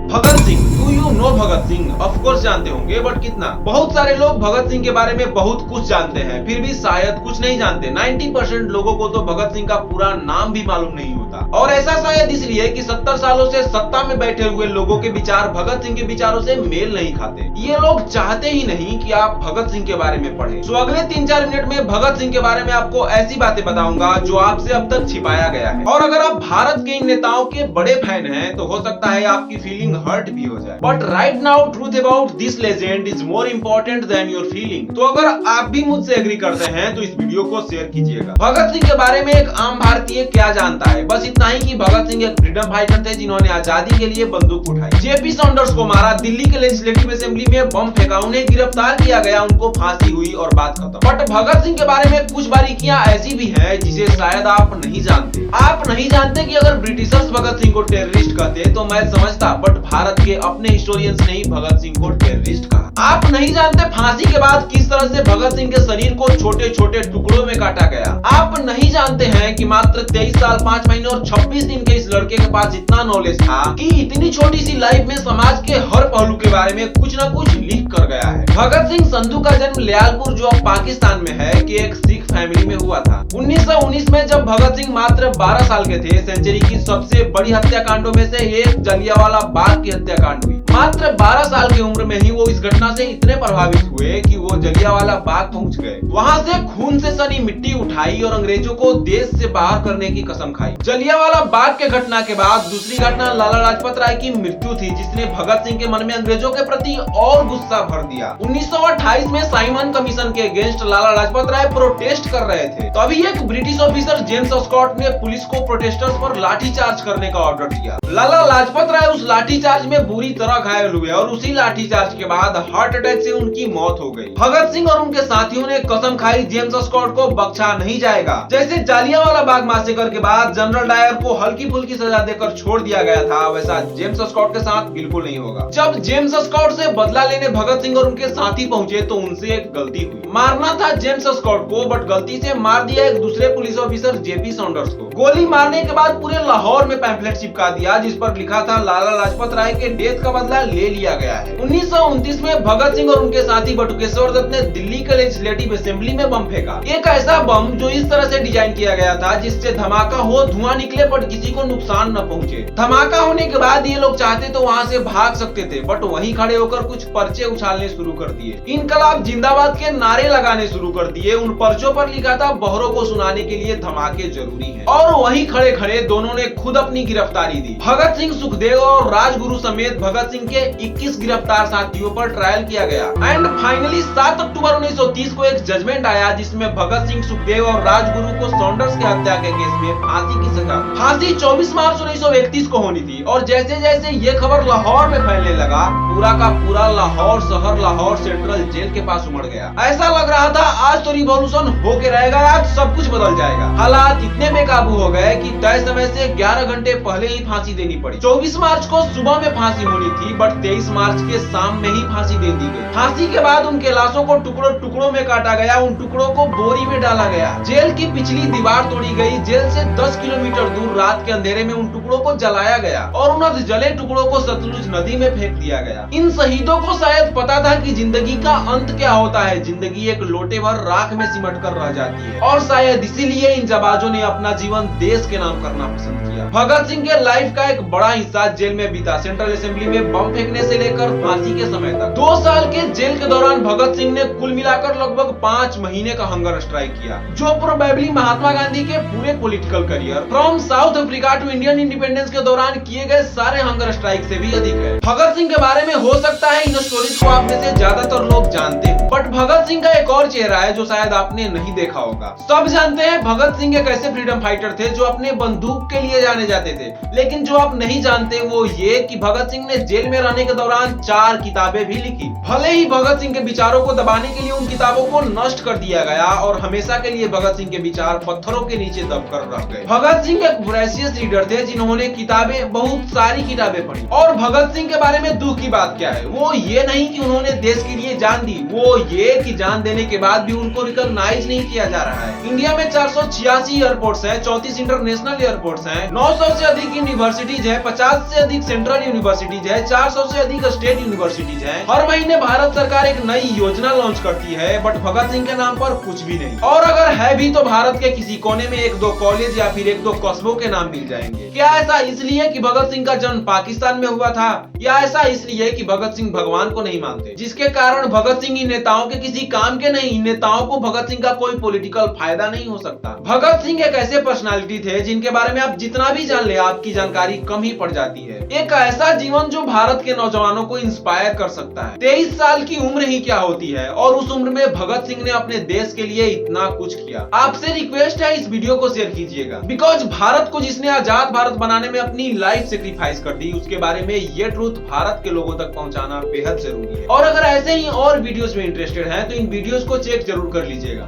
Bhagat Singh, do you know Bhagat Singh? Of course जानते होंगे, but कितना? बहुत सारे लोग भगत सिंह के बारे में बहुत कुछ जानते हैं, फिर भी शायद कुछ नहीं जानते। 90% लोगों को तो भगत सिंह का पूरा नाम भी मालूम नहीं होता, और ऐसा शायद इसलिए कि 70 सालों से सत्ता में बैठे हुए लोगों के विचार भगत सिंह के विचारों से मेल नहीं खाते। ये लोग चाहते ही नहीं कि आप भगत सिंह के बारे में पढ़ें। तो अगले 3-4 मिनट में भगत सिंह के बारे में आपको ऐसी बातें बताऊंगा जो आपसे अब तक छिपाया गया है। और अगर आप भारत के इन नेताओं के बड़े फैन हैं तो हो सकता है आपकी फीलिंग हर्ट भी हो जाए। But right now truth about this legend is more important then your feeling. तो अगर आप भी मुझसे एग्री करते हैं तो इस वीडियो को शेयर कीजिएगा। भगत सिंह के बारे में एक आम भारतीय क्या जानता है? बस इतना ही कि भगत सिंह एक फ्रीडम फाइटर थे जिन्होंने आजादी के लिए बंदूक उठाई, जेपी सॉन्डर्स को मारा, दिल्ली के लेजिस्लेटिव असेंबली में बम फेंका, उन्हें गिरफ्तार किया गया, उनको फांसी हुई और बात खत्म। बट भगत सिंह के बारे में कुछ बारीकियां ऐसी भी हैं जिसे शायद आप नहीं जानते। आप नहीं जानते कि अगर ब्रिटिशर्स भगत सिंह को टेररिस्ट कहते तो मैं समझता, बट भारत के अपने हिस्टोरियंस ने ही भगत सिंह को टेररिस्ट कहा। आप नहीं जानते फांसी के बाद किस तरह से भगत सिंह के शरीर को छोटे छोटे टुकड़ों में काटा गया। आप नहीं जानते हैं कि मात्र 23 साल 5 महीने और 26 दिन के इस लड़के के पास इतना नॉलेज था कि इतनी छोटी सी लाइफ में समाज के हर पहलू के बारे में कुछ न कुछ लिख कर गया है। भगत सिंह संधू का जन्म लियालपुर, जो अब पाकिस्तान में है, कि एक सिख फैमिली में हुआ था। 1919 में जब भगत सिंह मात्र 12 साल के थे, सेंचुरी की सबसे बड़ी हत्याकांडों में से एक जलियांवाला बाग की हत्याकांड हुई। मात्र 12 साल की उम्र में ही वो इस घटना से इतने प्रभावित हुए कि वो जलियांवाला बाग पहुंच गए। वहां से खून से सनी मिट्टी उठाई और अंग्रेजों को देश से बाहर करने की कसम खाई। जलियांवाला बाग के घटना के बाद दूसरी घटना लाला लाजपत राय की मृत्यु थी, जिसने भगत सिंह के मन में अंग्रेजों के प्रति और गुस्सा भर दिया। 1928 में साइमन कमीशन के अगेंस्ट लाला लाजपत राय प्रोटेस्ट कर रहे थे, तभी एक ब्रिटिश ऑफिसर जेम्स स्कॉट ने पुलिस को प्रोटेस्टर्स पर लाठीचार्ज करने का ऑर्डर दिया। लाला लाजपत राय उस लाठीचार्ज में बुरी तरह घायल हुए और उसी लाठीचार्ज के बाद हार्ट अटैक से उनकी मौत हो गई। भगत सिंह और उनके साथियों ने कसम खाई, जेम्स स्कॉट को बख्शा नहीं जाएगा। जैसे जालियांवाला बाग मैसेकर के बाद जनरल डायर को हल्की फुल्की सजा देकर छोड़ दिया गया था, वैसा जेम्स स्कॉट के साथ बिल्कुल नहीं होगा। जब जेम्स स्कॉट से बदला लेने भगत सिंह और उनके साथी पहुंचे तो उनसे एक गलती हुई। मारना था जेम्स स्कॉट को, बट गलती से मार दिया एक दूसरे पुलिस ऑफिसर जेपी सॉन्डर्स को। गोली मारने के बाद पूरे लाहौर में पैम्फलेट चिपका दिया जिस पर लिखा था लाला लाजपत राय के डेथ का बदला ले लिया गया है। 1929 में भगत सिंह और उनके साथी बटुकेश्वर दत्त ने दिल्ली के लेजिस्लेटिव असेंबली में बम फेंका। एक ऐसा बम जो इस तरह से डिजाइन किया गया था जिससे धमाका हो, धुआं निकले बट किसी को नुकसान न पहुंचे। धमाका होने के बाद ये लोग चाहते तो वहां से भाग सकते थे, बट वहीं खड़े होकर कुछ पर्चे उछालने शुरू कर दिए। इनकलाब जिंदाबाद के नारे लगाने शुरू कर दिए। उन पर्चों पर लिखा था बहरों को सुनाने के लिए धमाके जरूरी हैं। और वहीं खड़े खड़े दोनों ने खुद अपनी गिरफ्तारी दी। भगत सिंह, सुखदेव और राजगुरु समेत भगत सिंह के 21 गिरफ्तार साथियों पर ट्रायल किया गया। एंड फाइनली 7 अक्टूबर 1930 को एक जजमेंट आया जिसमें भगत सिंह, सुखदेव और राजगुरु को सॉन्डर्स के हत्या के केस में फांसी की सजा। फांसी 24 मार्च 1931 को होनी थी। और जैसे जैसे ये खबर लाहौर में फैलने लगा, पूरा का पूरा लाहौर शहर लाहौर सेंट्रल जेल के पास उमड़ गया। ऐसा लग रहा था आज तो रिवॉल्यूशन होके रहेगा, आज सब कुछ बदल जाएगा। हालात इतने बेकाबू हो गए कि तय समय से 11 घंटे पहले ही फांसी देनी पड़ी। 24 मार्च को सुबह में फांसी होनी थी, बट 23 मार्च के शाम में ही फांसी दे दी गई। फांसी के बाद उनके लाशों को टुकड़ों टुकड़ों में काटा गया, उन टुकड़ों को बोरी में डाला गया। जेल की पिछली दीवार तोड़ी गई। जेल से 10 किलोमीटर दूर रात के अंधेरे में उन टुकड़ों को जलाया गया और उन जले टुकड़ों को सतलुज नदी में फेंक दिया गया। इन शहीदों को शायद पता था कि जिंदगी का अंत क्या होता है। जिंदगी एक लोटे भर राख में सिमट कर रह जाती है, और शायद इसीलिए इन जाबाजों ने अपना जीवन देश के नाम करना पसंद किया। भगत सिंह के लाइफ का एक बड़ा हिस्सा जेल में बीता। सेंट्रल असेंबली में बम फेंकने से लेकर फांसी के समय तक 2 साल के जेल के दौरान भगत सिंह ने कुल मिलाकर लगभग 5 महीने का हंगर स्ट्राइक किया, जो प्रोबेबली महात्मा गांधी के पूरे political career from South Africa to Indian independence के दौरान किए गए सारे हंगर स्ट्राइक से भी अधिक है। भगत सिंह के बारे में हो सकता है इन स्टोरीज को आप में से ज्यादातर लोग जानते हो, बट भगत सिंह का एक और चेहरा है जो शायद आपने नहीं देखा होगा। सब जानते हैं भगत सिंह एक ऐसे फ्रीडम फाइटर थे जो अपने बंदूक के लिए जाने जाते थे, लेकिन जो आप नहीं जानते वो ये कि भगत सिंह ने जेल में रहने के दौरान 4 किताबें भी लिखी। भले ही भगत सिंह के विचारों को दबाने के लिए उन किताबों को नष्ट कर दिया गया और हमेशा के लिए भगत सिंह के विचार पत्थरों के नीचे दबकर रह गए। भगत सिंह एक वोरेशियस रीडर थे जिन्होंने किताबें, बहुत सारी किताबें पढ़ी। और भगत सिंह के बारे में दुख की बात क्या है, वो ये नहीं कि उन्होंने देश के लिए जान दी, वो ये कि जान देने के बाद भी उनको रिकॉग्नाइज नहीं किया जा रहा है। इंडिया में 486 एयरपोर्ट्स हैं, 34 इंटरनेशनल एयरपोर्ट्स हैं, 900 से अधिक यूनिवर्सिटीज है, 50 से अधिक सेंट्रल यूनिवर्सिटीज है, 400 से अधिक स्टेट यूनिवर्सिटीज हैं। हर महीने भारत सरकार एक नई योजना लॉन्च करती है, बट भगत सिंह के नाम पर कुछ भी नहीं। और अगर है भी तो भारत के किसी कोने में 1-2 कॉलेज या फिर 1-2 कस्बों के नाम मिल जाएंगे। क्या ऐसा इसलिए कि भगत सिंह का जन्म पाकिस्तान में हुआ था, या ऐसा इसलिए कि भगत सिंह भगवान को नहीं मानते, जिसके कारण भगत सिंह इन नेताओं के किसी काम के नहीं, इन नेताओं को भगत सिंह का कोई पॉलिटिकल फायदा नहीं हो सकता। भगत सिंह एक ऐसे पर्सनालिटी थे जिनके बारे में आप जितना भी जान ले आपकी जानकारी कम ही पड़ जाती है। एक ऐसा जीवन जो भारत के नौजवानों को इंस्पायर कर सकता है। 23 साल की उम्र ही क्या होती है, और उस उम्र में भगत सिंह ने अपने देश के लिए इतना कुछ किया। आपसे रिक्वेस्ट है इस वीडियो को शेयर कीजिएगा, बिकॉज भारत को जिसने आजाद भारत बनाने में अपनी लाइफ सेक्रीफाइस कर दी, उसके बारे में ये ट्रूथ भारत के लोगों तक पहुंचाना बेहद जरूरी है। और अगर ऐसे ही और वीडियोस में इंटरेस्टेड हैं तो इन वीडियोस को चेक जरूर कर लीजिएगा।